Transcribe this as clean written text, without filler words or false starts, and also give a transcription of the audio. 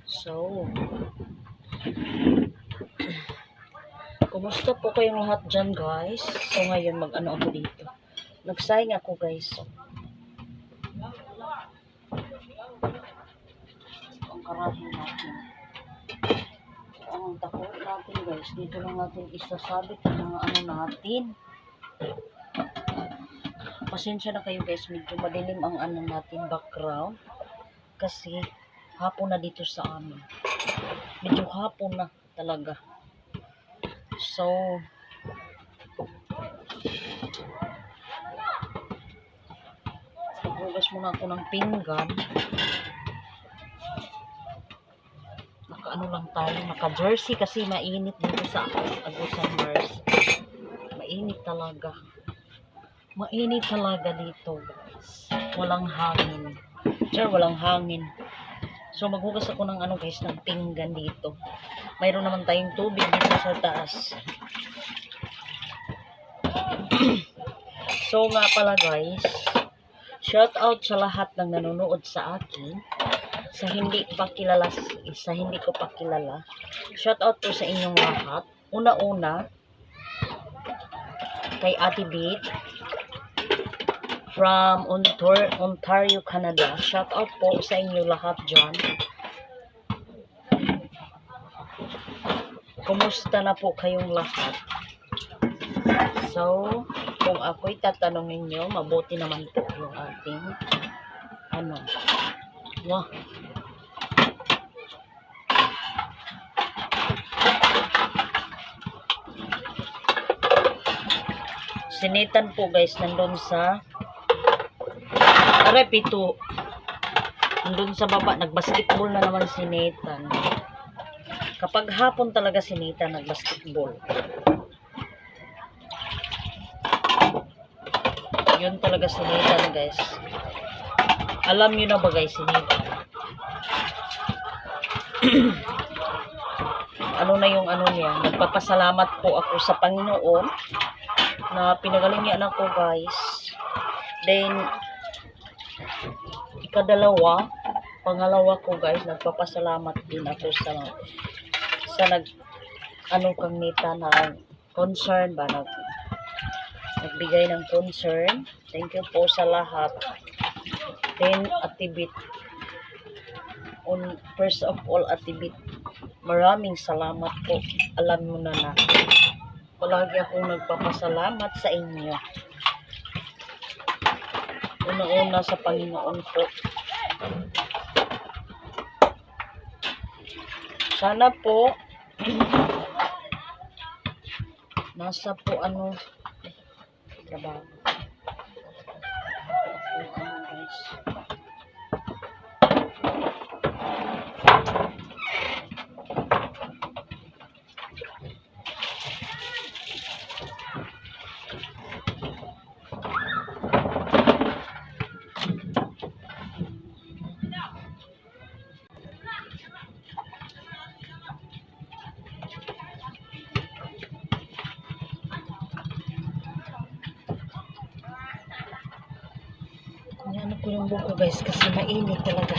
So, kumusta po kayong lahat dyan, guys? So, ngayon mag-ano ako dito. Nagsayang ako, guys. So, ang karahin natin. So, ang takot natin, guys. Dito lang natin isasabit ang mga ano natin. Pasensya na kayo, guys. Medyo madilim ang ano natin background. Kasi hapon na dito sa amin. Medyo hapon na talaga. So, maghugas muna ako ng pinggan. Naka-ano lang tayo, naka-jersey kasi mainit dito sa Agusan Mars. Mainit talaga. Mainit talaga dito, guys. Walang hangin. Sure, walang hangin. So, maghugas ako ng ano, guys, ng pinggan dito. Mayroon naman tayong tubig dito sa taas. So, nga pala, guys, shout out sa lahat ng nanonood sa akin. Sa hindi ko pa kilala. Shout out po sa inyong lahat. Una-una, kay Ate Beat from Ontario, Canada. Shout out po sa inyo lahat dyan. Kumusta na po kayong lahat? So, kung ako'y tatanungin nyo, mabuti naman po yung ating ano. Wah. Sinitan po, guys, nandun sa repito. Nandun sa baba, nagbasketball na naman sinitan. Kapag hapon talaga sinitan, nagbasketball. Yun talaga sinitan, guys. Alam nyo na ba, guys, sinitan? Ano na yung ano niya? Nagpapasalamat po ako sa Panginoon na pinagaling niya anak ko, guys. Then, pangalawa ko, guys, nagpapasalamat din ako sa ano kang nita na concern ba, nagbigay ng concern. Thank you po sa lahat. Then, Atibit, first of all, Atibit, maraming salamat po. Alam mo na palagi akong nagpapasalamat sa inyo. Una-una sa Panginoon po. Sana po nasa po ano trabaho. Guys. Ano ko yung buko, guys, kasi mainit talaga.